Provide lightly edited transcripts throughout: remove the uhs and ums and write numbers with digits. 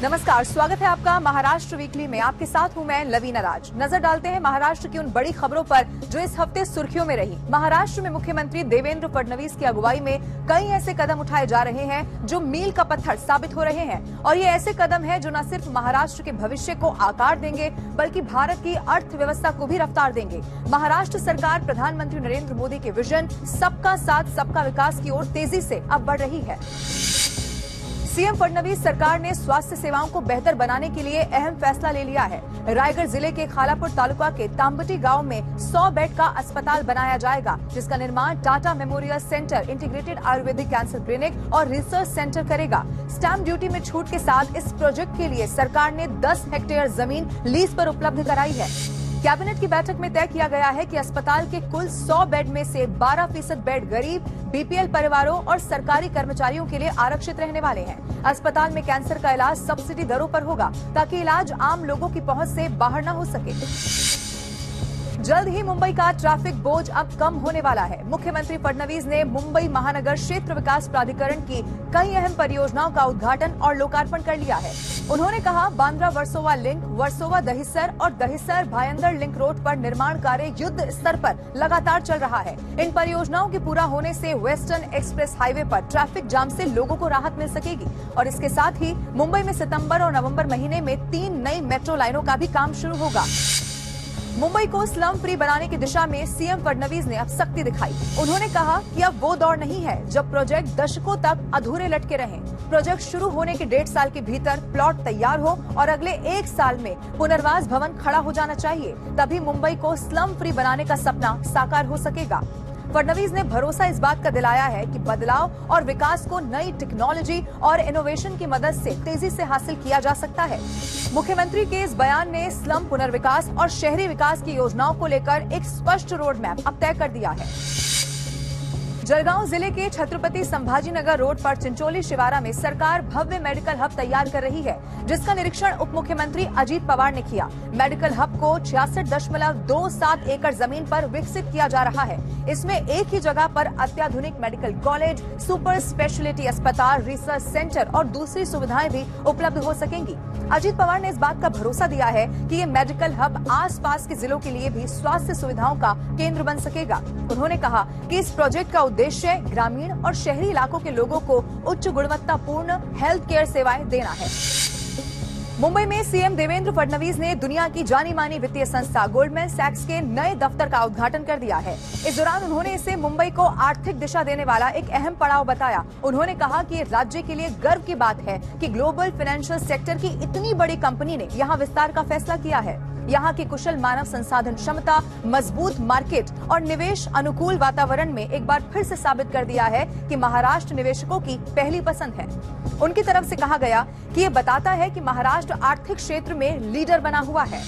नमस्कार, स्वागत है आपका महाराष्ट्र वीकली में। आपके साथ हूं मैं लवीना राज। नजर डालते हैं महाराष्ट्र की उन बड़ी खबरों पर जो इस हफ्ते सुर्खियों में रही। महाराष्ट्र में मुख्यमंत्री देवेंद्र फडणवीस की अगुवाई में कई ऐसे कदम उठाए जा रहे हैं जो मील का पत्थर साबित हो रहे हैं, और ये ऐसे कदम हैं जो न सिर्फ महाराष्ट्र के भविष्य को आकार देंगे बल्कि भारत की अर्थव्यवस्था को भी रफ्तार देंगे। महाराष्ट्र सरकार प्रधानमंत्री नरेंद्र मोदी के विजन सबका साथ सबका विकास की ओर तेजी से अब बढ़ रही है। सीएम फडणवीस सरकार ने स्वास्थ्य सेवाओं को बेहतर बनाने के लिए अहम फैसला ले लिया है। रायगढ़ जिले के खालापुर तालुका के तांबटी गांव में 100 बेड का अस्पताल बनाया जाएगा, जिसका निर्माण Tata memorial centre, integrated Ayurvedic cancer clinic और रिसर्च सेंटर करेगा। स्टैंप ड्यूटी में छूट के साथ इस प्रोजेक्ट के लिए सरकार ने 10 हेक्टेयर जमीन लीज पर उपलब्ध कराई है। कैबिनेट की बैठक में तय किया गया है कि अस्पताल के कुल 100 बेड में से 12% बेड गरीब, बीपीएल परिवारों और सरकारी कर्मचारियों के लिए आरक्षित रहने वाले हैं। अस्पताल में कैंसर का इलाज सब्सिडी दरों पर होगा ताकि इलाज आम लोगों की पहुंच से बाहर न हो सके। जल्द ही मुंबई का ट्रैफिक बोझ अब कम होने वाला है। मुख्यमंत्री फडणवीस ने मुंबई महानगर क्षेत्र विकास प्राधिकरण की कई अहम परियोजनाओं का उद्घाटन और लोकार्पण कर लिया है। उन्होंने कहा, बांद्रा वर्सोवा लिंक, वर्सोवा दहिसर और दहिसर भायंदर लिंक रोड पर निर्माण कार्य युद्ध स्तर पर लगातार चल रहा है। इन परियोजनाओं के पूरा होने से वेस्टर्न एक्सप्रेस हाईवे पर ट्रैफिक जाम से लोगों को राहत मिल सकेगी, और इसके साथ ही मुंबई में सितंबर और नवंबर महीने में 3 नई मेट्रो लाइनों का भी काम शुरू होगा। मुंबई को स्लम फ्री बनाने की दिशा में सीएम फडणवीस ने अब सख्ती दिखाई। उन्होंने कहा कि अब वो दौर नहीं है जब प्रोजेक्ट दशकों तक अधूरे लटके रहें। प्रोजेक्ट शुरू होने के 1.5 साल के भीतर प्लॉट तैयार हो और अगले 1 साल में पुनर्वास भवन खड़ा हो जाना चाहिए, तभी मुंबई को स्लम फ्री बनाने का सपना साकार हो सकेगा। फडणवीस ने भरोसा इस बात का दिलाया है कि बदलाव और विकास को नई टेक्नोलॉजी और इनोवेशन की मदद से तेजी से हासिल किया जा सकता है। मुख्यमंत्री के इस बयान ने स्लम पुनर्विकास और शहरी विकास की योजनाओं को लेकर एक स्पष्ट रोड मैप अब तय कर दिया है। जलगांव जिले के छत्रपति संभाजीनगर रोड पर चिंचोली शिवारा में सरकार भव्य मेडिकल हब तैयार कर रही है, जिसका निरीक्षण उप मुख्यमंत्री अजीत पवार ने किया। मेडिकल हब को 66.27 एकड़ जमीन पर विकसित किया जा रहा है। इसमें एक ही जगह पर अत्याधुनिक मेडिकल कॉलेज, सुपर स्पेशलिटी अस्पताल, रिसर्च सेंटर और दूसरी सुविधाएं भी उपलब्ध हो सकेंगी। अजीत पवार ने इस बात का भरोसा दिया है कि ये मेडिकल हब आसपास के जिलों के लिए भी स्वास्थ्य सुविधाओं का केंद्र बन सकेगा। उन्होंने कहा कि इस प्रोजेक्ट का उद्देश्य ग्रामीण और शहरी इलाकों के लोगों को उच्च गुणवत्तापूर्ण हेल्थ केयर सेवाएं देना है। मुंबई में सीएम देवेंद्र फडणवीस ने दुनिया की जानी मानी वित्तीय संस्था गोल्डमैन सैक्स के नए दफ्तर का उद्घाटन कर दिया है। इस दौरान उन्होंने इसे मुंबई को आर्थिक दिशा देने वाला एक अहम पड़ाव बताया। उन्होंने कहा कि ये राज्य के लिए गर्व की बात है कि ग्लोबल फाइनेंशियल सेक्टर की इतनी बड़ी कंपनी ने यहाँ विस्तार का फैसला किया है। यहाँ की कुशल मानव संसाधन क्षमता, मजबूत मार्केट और निवेश अनुकूल वातावरण में एक बार फिर से साबित कर दिया है कि महाराष्ट्र निवेशकों की पहली पसंद है। उनकी तरफ से कहा गया कि ये बताता है कि महाराष्ट्र आर्थिक क्षेत्र में लीडर बना हुआ है।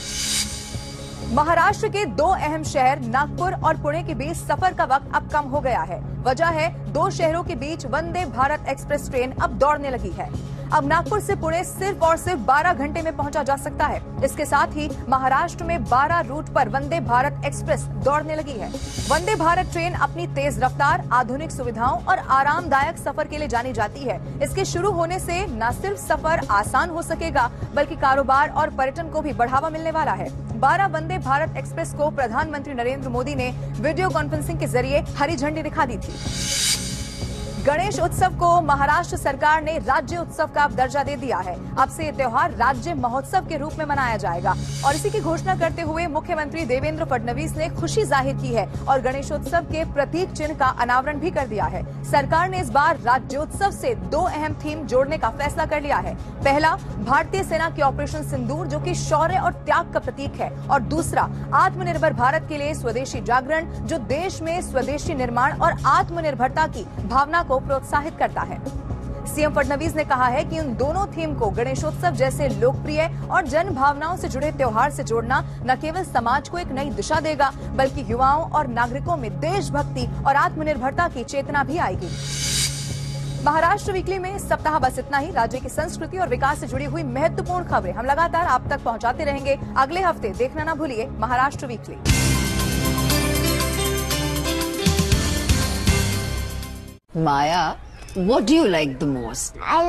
महाराष्ट्र के 2 अहम शहर नागपुर और पुणे के बीच सफर का वक्त अब कम हो गया है। वजह है 2 शहरों के बीच वंदे भारत एक्सप्रेस ट्रेन अब दौड़ने लगी है। अब नागपुर से पुणे सिर्फ और सिर्फ 12 घंटे में पहुंचा जा सकता है। इसके साथ ही महाराष्ट्र में 12 रूट पर वंदे भारत एक्सप्रेस दौड़ने लगी है। वंदे भारत ट्रेन अपनी तेज रफ्तार, आधुनिक सुविधाओं और आरामदायक सफर के लिए जानी जाती है। इसके शुरू होने से न सिर्फ सफर आसान हो सकेगा बल्कि कारोबार और पर्यटन को भी बढ़ावा मिलने वाला है। 12 वंदे भारत एक्सप्रेस को प्रधानमंत्री नरेंद्र मोदी ने वीडियो कॉन्फ्रेंसिंग के जरिए हरी झंडी दिखा दी थी। गणेश उत्सव को महाराष्ट्र सरकार ने राज्य उत्सव का दर्जा दे दिया है। अब से ये त्योहार राज्य महोत्सव के रूप में मनाया जाएगा, और इसी की घोषणा करते हुए मुख्यमंत्री देवेंद्र फडणवीस ने खुशी जाहिर की है और गणेशोत्सव के प्रतीक चिन्ह का अनावरण भी कर दिया है। सरकार ने इस बार राज्योत्सव से 2 अहम थीम जोड़ने का फैसला कर लिया है। पहला, भारतीय सेना की ऑपरेशन सिंदूर, जो कि शौर्य और त्याग का प्रतीक है, और दूसरा, आत्मनिर्भर भारत के लिए स्वदेशी जागरण, जो देश में स्वदेशी निर्माण और आत्मनिर्भरता की भावना को प्रोत्साहित करता है। सीएम फडणवीस ने कहा है कि उन दोनों थीम को गणेशोत्सव जैसे लोकप्रिय और जन भावनाओं से जुड़े त्योहार से जोड़ना न केवल समाज को एक नई दिशा देगा बल्कि युवाओं और नागरिकों में देशभक्ति और आत्मनिर्भरता की चेतना भी आएगी। महाराष्ट्र वीकली में इस सप्ताह बस इतना ही। राज्य की संस्कृति और विकास से जुड़ी हुई महत्वपूर्ण खबरें हम लगातार आप तक पहुंचाते रहेंगे। अगले हफ्ते देखना ना भूलिए Maharashtra weekly. Maya, what do you like the most? I like